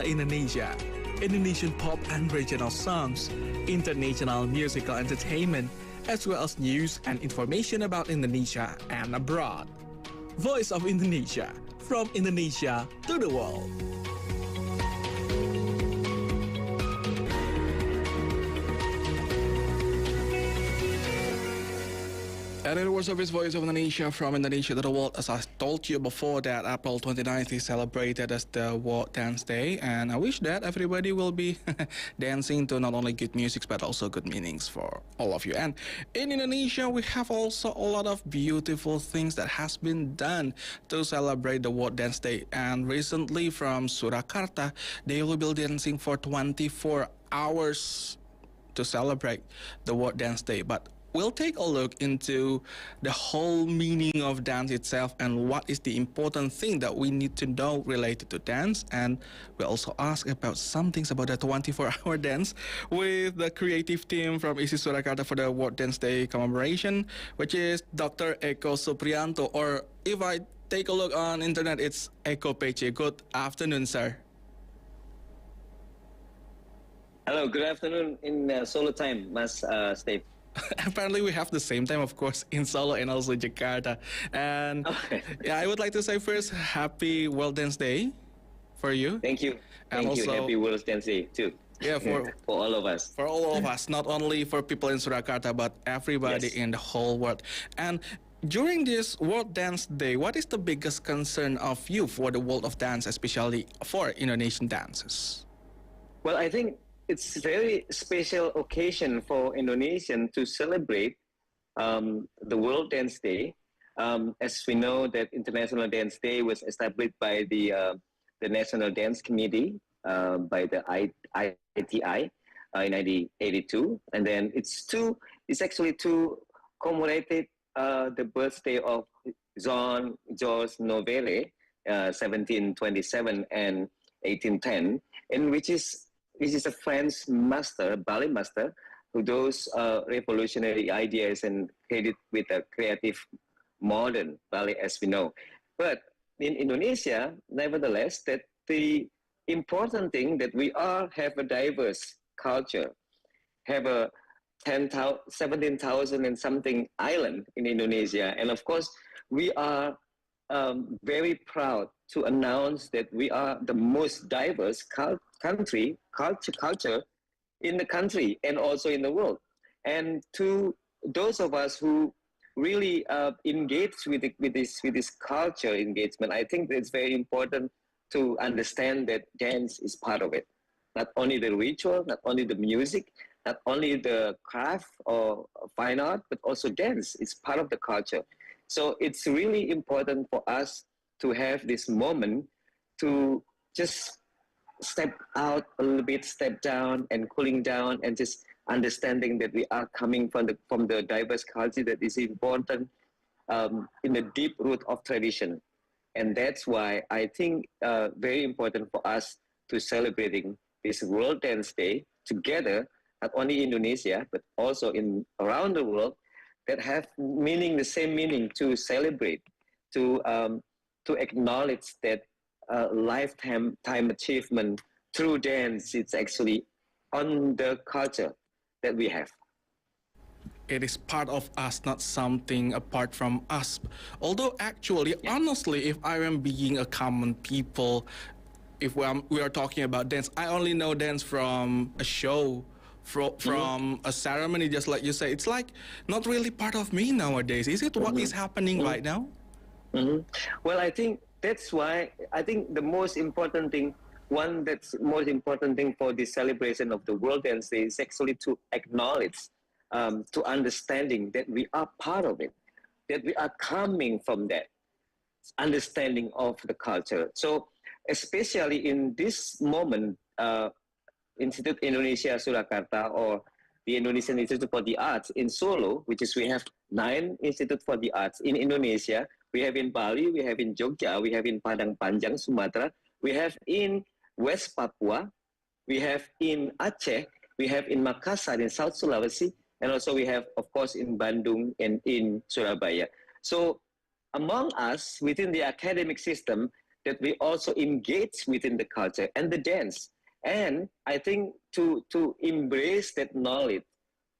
Indonesia, Indonesian pop and regional songs, international musical entertainment, as well as news and information about Indonesia and abroad. Voice of Indonesia, from Indonesia to the world. And it was Service Voice of Indonesia from Indonesia to the world. As I told you before, that April 29th is celebrated as the World Dance Day, and I wish that everybody will be dancing to not only good music but also good meanings for all of you. And in Indonesia, we have also a lot of beautiful things that has been done to celebrate the World Dance Day. And recently from Surakarta, they will be dancing for 24 hours to celebrate the World Dance Day. But we'll take a look into the whole meaning of dance itself and what is the important thing that we need to know related to dance. And we'll also ask about some things about the 24-hour dance with the creative team from ISI Surakarta for the World Dance Day commemoration, which is Dr. Eko Supriyanto, or if I take a look on internet, it's Eko PC. Good afternoon, sir. Hello, good afternoon in Solo time, Mas Steve. Apparently we have the same time, of course, in Solo and also Jakarta. And yeah, I would like to say first, happy World Dance Day for you. Thank you. And Thank you. also, Happy World Dance Day too. Yeah, for all of us. For all of us, not only for people in Surakarta, but everybody in the whole world. And during this World Dance Day, what is the biggest concern of you for the world of dance, especially for Indonesian dances? Well, I think it's a very special occasion for Indonesian to celebrate the World Dance Day. As we know, that International Dance Day was established by the National Dance Committee, by the ITI in 1982, and then it's actually to commemorate the birthday of Georges Novelle, 1727 and 1810, and which is a French master, ballet master, who does revolutionary ideas and created with a creative modern ballet as we know. But in Indonesia, nevertheless, that the important thing that we all have a diverse culture, have a 17,000 and something island in Indonesia. And of course, we are very proud to announce that we are the most diverse culture in the country and also in the world. And to those of us who really engage with this culture engagement, I think it's very important to understand that dance is part of it. Not only the ritual, not only the music, not only the craft or fine art, but also dance is part of the culture. So it's really important for us to have this moment to just step out a little bit, step down and cooling down, and just understanding that we are coming from the diverse culture that is important in the deep root of tradition. And that's why I think very important for us to celebrating this World Dance Day together, not only in Indonesia, but also around the world, that have the same meaning to celebrate, to acknowledge that lifetime achievement through dance. It's actually on the culture that we have. It is part of us, not something apart from us. Although actually, honestly, if I am being a common people, if we are talking about dance, I only know dance from a show, from a ceremony, just like you say. It's like not really part of me nowadays. Is it what is happening right now? Well, I think that's why I think the most important thing, for this celebration of the World Dance Day is actually to acknowledge, to understanding that we are part of it, that we are coming from that understanding of the culture. So especially in this moment, Institute Indonesia Surakarta, or the Indonesian Institute for the Arts in Solo, which is we have 9 institutes for the arts in Indonesia. We have in Bali, we have in Jogja, we have in Padang Panjang, Sumatra, we have in West Papua, we have in Aceh, we have in Makassar in South Sulawesi, and also we have, of course, in Bandung and in Surabaya. So among us, within the academic system, that we also engage within the culture and the dance. And I think to embrace that knowledge,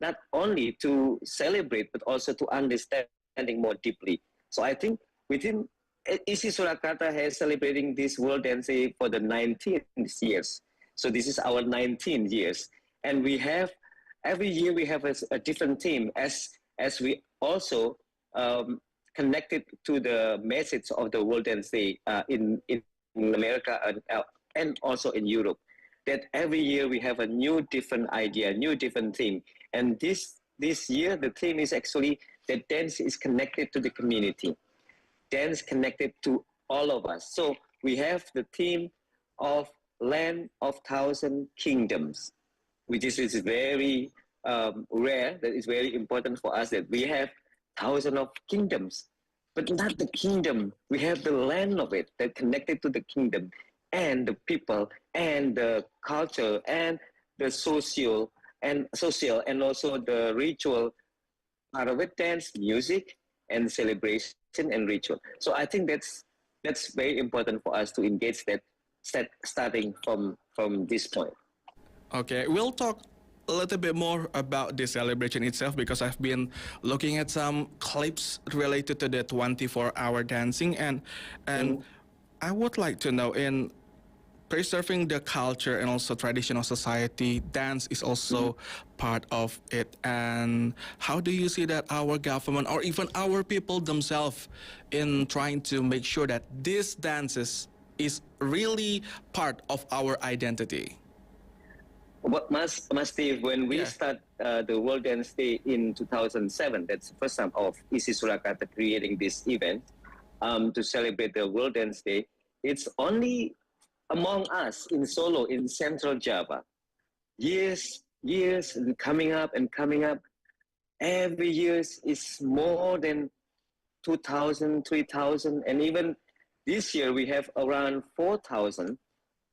not only to celebrate, but also to understanding more deeply. So I think within Isi Surakarta has celebrating this World Dance Day for the 19th years. So this is our 19th years. And we have, every year we have a different theme as we also connected to the message of the World Dance Day in America and also in Europe. That every year we have a new different idea, new different theme. And this year the theme is actually that dance is connected to the community. Dance connected to all of us. So we have the theme of Land of Thousand Kingdoms, which is very rare. That is very important for us that we have thousands of kingdoms, but not the kingdom. We have the land of it that connected to the kingdom and the people and the culture and the social and also the ritual part of it, dance, music, and celebration and ritual. So I think that's very important for us to engage that starting from this point. Okay, we'll talk a little bit more about the celebration itself because I've been looking at some clips related to the 24-hour dancing and I would like to know, in preserving the culture and also traditional society, dance is also part of it. And how do you see that our government or even our people themselves in trying to make sure that these dances is really part of our identity? What Steve, when we start the World Dance Day in 2007, that's the first time of Isi Surakarta creating this event to celebrate the World Dance Day. It's only among us in Solo, in Central Java. Years and coming up. Every year is more than 2,000, 3,000, and even this year we have around 4,000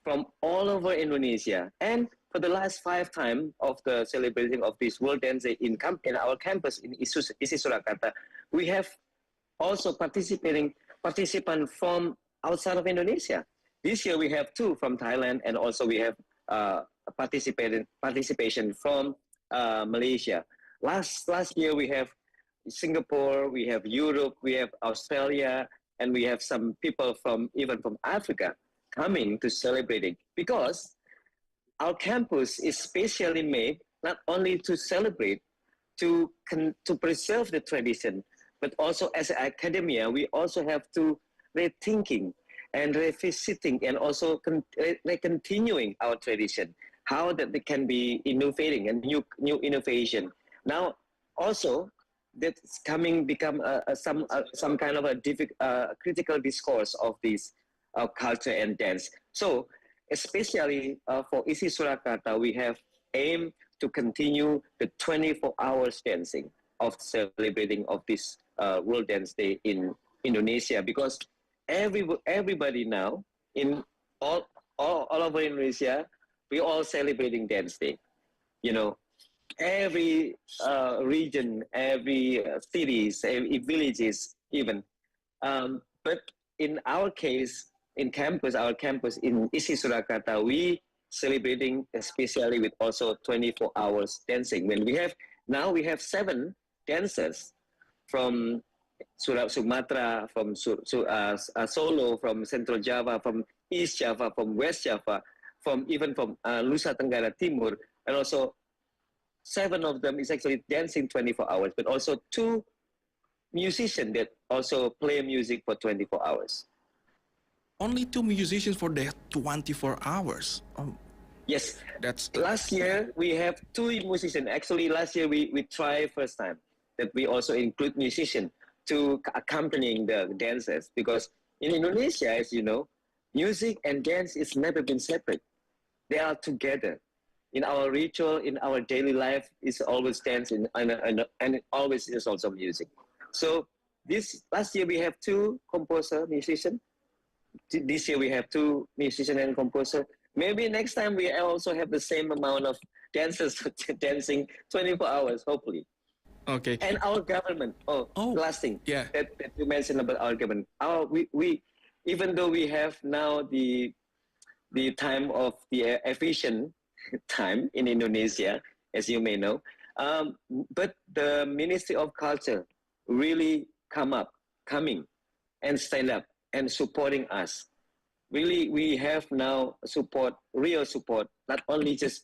from all over Indonesia. And for the last 5 times of the celebrating of this World Dance Day in our campus in Isi Surakarta, we have also participants from outside of Indonesia. This year we have 2 from Thailand, and also we have participation from Malaysia. Last year we have Singapore, we have Europe, we have Australia, and we have some people even from Africa coming to celebrate it, because our campus is specially made not only to celebrate, to preserve the tradition, but also as an academia, we also have to rethinking and revisiting and also continuing our tradition, how that they can be innovating and new innovation. Now, also, that's become some kind of a critical discourse of this culture and dance. So, especially for Isi Surakarta, we have aimed to continue the 24 hours dancing of celebrating of this World Dance Day in Indonesia, because everybody now in all over Indonesia, we all celebrating Dance Day. You know, every region, every cities, every villages, even. But in our case, our campus in Isi Surakarta, we celebrating especially with also 24 hours dancing. When we have 7 dancers from Sumatra, from Solo, from Central Java, from East Java, from West Java, from Nusa Tenggara Timur, and also 7 of them is actually dancing 24 hours, but also 2 musicians that also play music for 24 hours. Only 2 musicians for the 24 hours? Yes. That's last year we have 2 musicians. Actually, last year we tried first time that we also include musicians to accompanying the dancers, because in Indonesia, as you know, music and dance is never been separate. They are together. In our ritual, in our daily life, is always dance and it always is also music. So last year we have 2 musicians. This year we have 2 musicians and composer. Maybe next time we also have the same amount of dancers dancing 24 hours, hopefully. Okay. And our government. Last thing. Yeah. That you mentioned about our government. even though we have now the time of the efficient time in Indonesia, as you may know, but the Ministry of Culture really coming and stand up and supporting us. Really, we have now support, real support, not only just,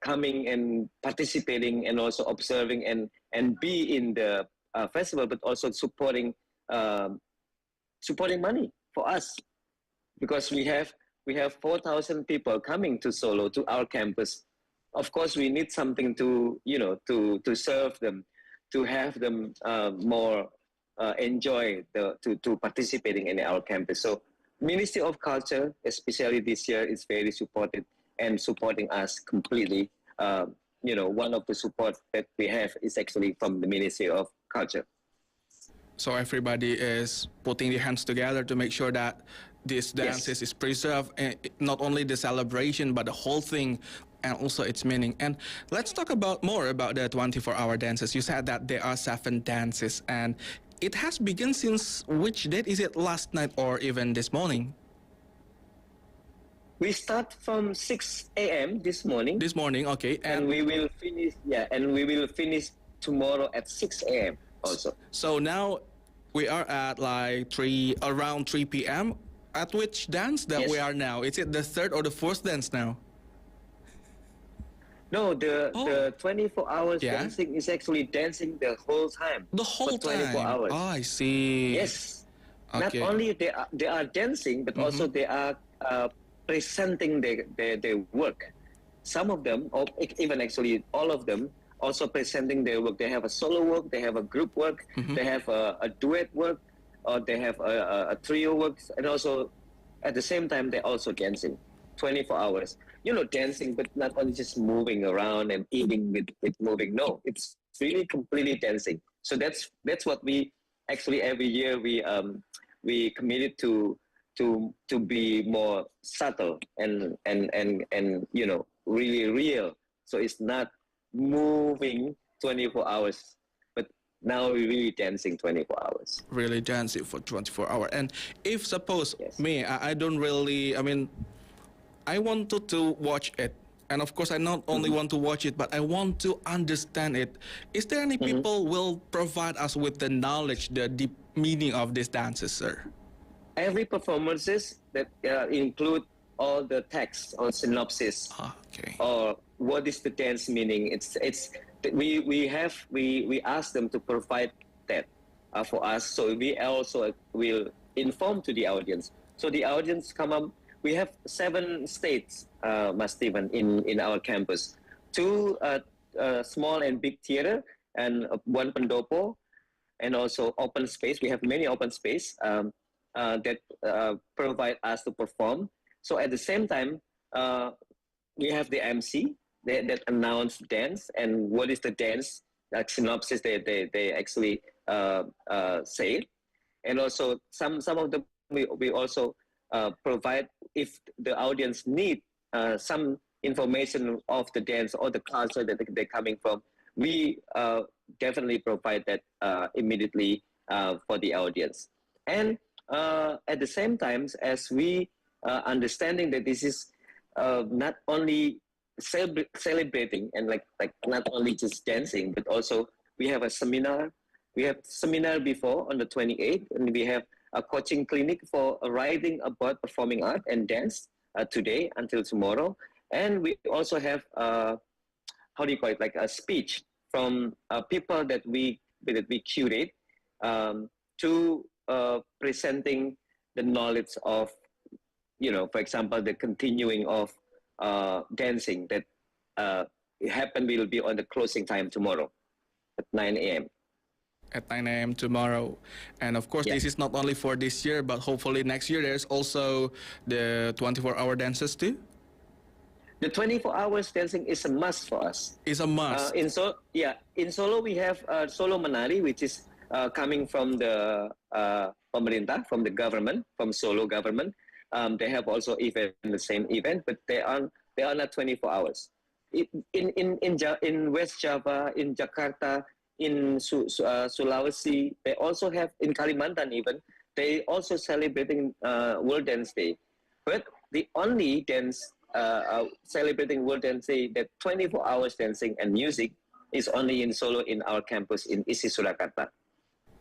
coming and participating and also observing and be in the festival, but also supporting money for us, because we have 4,000 people coming to Solo, to our campus. Of course, we need something to to serve them, to have them more enjoy to participating in our campus. So Ministry of Culture, especially this year, is very supportive and supporting us completely. One of the support that we have is actually from the Ministry of Culture. So everybody is putting their hands together to make sure that this dances is preserved, and not only the celebration but the whole thing and also its meaning. And let's talk more about the 24-hour dances. You said that there are 7 dances, and it has begun since which date? Is it last night or even this morning? We start from 6 a.m. this morning. This morning, okay. And we will finish tomorrow at 6 a.m. also. So now we are at like around 3 p.m. At which dance that we are now? Is it the 3rd or the 4th dance now? No, the 24 hours dancing is actually dancing the whole time. The whole for 24 time? hours. Oh, I see. Yes. Okay. Not only they are dancing, but also they are presenting their work. Some of them, or even actually all of them, also presenting their work. They have a solo work, they have a group work, they have a duet work, or they have a trio work, and also at the same time they're also dancing 24 hours. Dancing, but not only just moving around and eating with moving. No, it's really completely dancing. So that's what we actually every year we committed to be more subtle and really real. So it's not moving 24 hours, but now we're really dancing 24 hours. Really dancing for 24 hours. And if suppose me, I don't really, I wanted to watch it. And of course, I not only want to watch it, but I want to understand it. Is there any people will provide us with the knowledge, the deep meaning of these dances, sir? Every performances that include all the text or synopsis, or what is the dance meaning. We ask them to provide that for us. So we also will inform to the audience. So the audience come up. We have 7 states, Mas Steven, in our campus. 2 small and big theater, and 1 pendopo, and also open space. We have many open space that provide us to perform. So at the same time, we have the MC that announce dance and what is the dance, like synopsis they actually say it. And also some of them we also provide, if the audience need some information of the dance or the culture that they're coming from, we definitely provide that immediately for the audience. And at the same time, as we understanding that this is not only celebrating and like not only just dancing, but also we have a seminar. We have seminar before on the 28th, and we have a coaching clinic for writing about performing art and dance today until tomorrow. And we also have how do you call it, like a speech from people that we curate to presenting the knowledge of, for example, the continuing of dancing that will be on the closing time tomorrow at 9 a.m. At 9 a.m. tomorrow. And of course, this is not only for this year, but hopefully next year there's also the 24-hour dances too? The 24 hours dancing is a must for us. It's a must. In Solo we have Solo Menari, which is coming from the pemerintah, from the government, from Solo government. They have also the same event, but they are not 24 hours. In West Java, in Jakarta, in Sulawesi, they also have, in Kalimantan even, they also celebrating World Dance Day. But the only dance celebrating World Dance Day that 24 hours dancing and music is only in Solo in our campus in Isi Surakarta.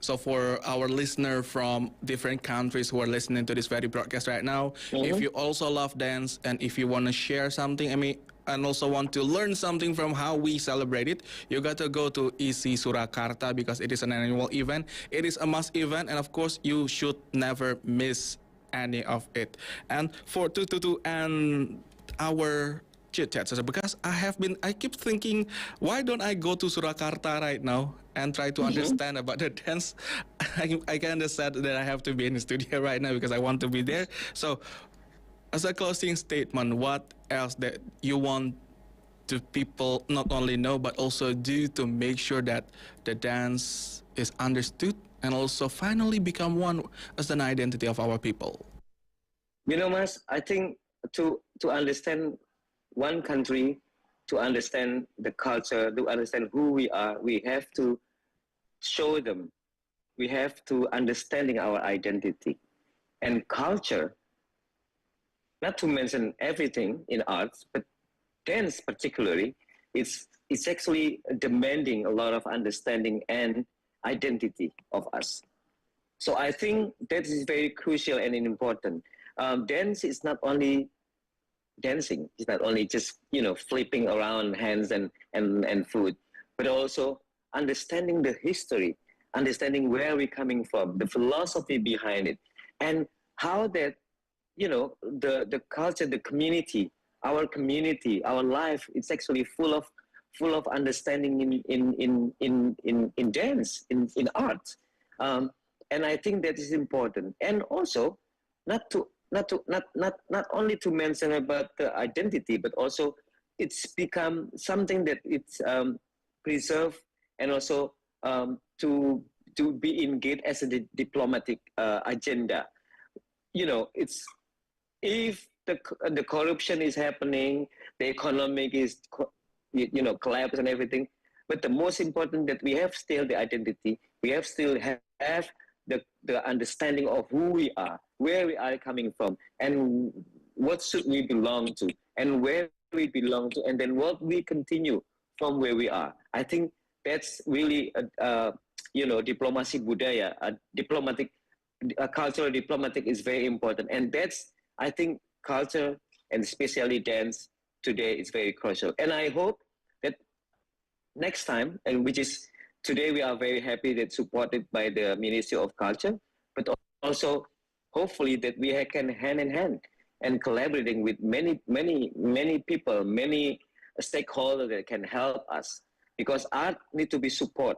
So for our listener from different countries who are listening to this very broadcast right now, if you also love dance and if you want to share something, I mean, and also want to learn something from how we celebrate it, you got to go to Isi Surakarta because it is an annual event. It is a must event, and of course, you should never miss any of it. And for to and our chit chat, because I keep thinking, why don't I go to Surakarta right now and try to understand about the dance? I can understand that I have to be in the studio right now because I want to be there. So, as a closing statement, what else that you want to people not only know but also do to make sure that the dance is understood and also finally become one as an identity of our people? You know, Mas, I think to understand one country, to understand the culture, to understand who we are, we have to show them. We have to understanding our identity and culture. Not to mention everything in arts, but dance particularly, it's actually demanding a lot of understanding and identity of us. So I think that is very crucial and important. Dance is not only dancing, it's not only just flipping around hands and foot, but also understanding the history, understanding where we're coming from, the philosophy behind it, and how that the culture, the community, our life, it's actually full of understanding in dance, in art, and I think that is important. And also, not only to mention about the identity, but also it's become something that it's preserved and also to be engaged as a diplomatic agenda. It's if the corruption is happening, the economic is collapse and everything, but the most important that we have still the identity, we have still have the understanding of who we are, where we are coming from, and what should we belong to, and where we belong to, and then what we continue from where we are. I think that's really diplomacy budaya, cultural diplomatic is very important, and that's, I think, culture and especially dance today is very crucial. And I hope that next time, and which is today, we are very happy that supported by the Ministry of Culture, but also hopefully that we can hand in hand and collaborating with many people, many stakeholders that can help us, because art need to be support,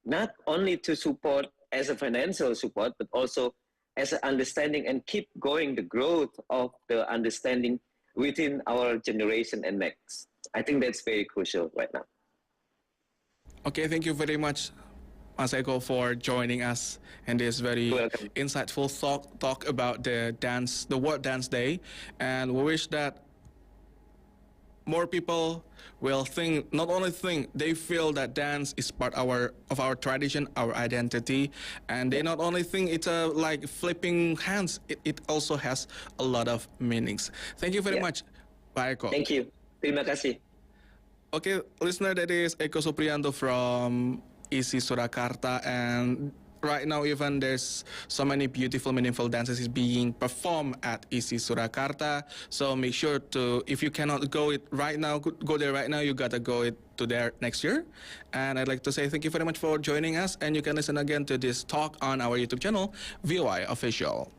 not only to support as a financial support, but also as an understanding and keep going the growth of the understanding within our generation and next. I think that's very crucial right now. Okay, thank you very much, Mas Eko, for joining us in this very insightful talk about the World Dance Day. And we wish that more people will they feel that dance is part of our tradition, our identity, and they not only think it's like flipping hands, it also has a lot of meanings. Thank you very much, Pak Eko. Thank you. Terima kasih. Okay, listener, that is Eko Supriyanto from Isi Surakarta, and right now even there's so many beautiful, meaningful dances is being performed at Isi Surakarta. So make sure to, if you cannot go there right now, you gotta go to there next year. And I'd like to say thank you very much for joining us, and you can listen again to this talk on our YouTube channel, VOI Official.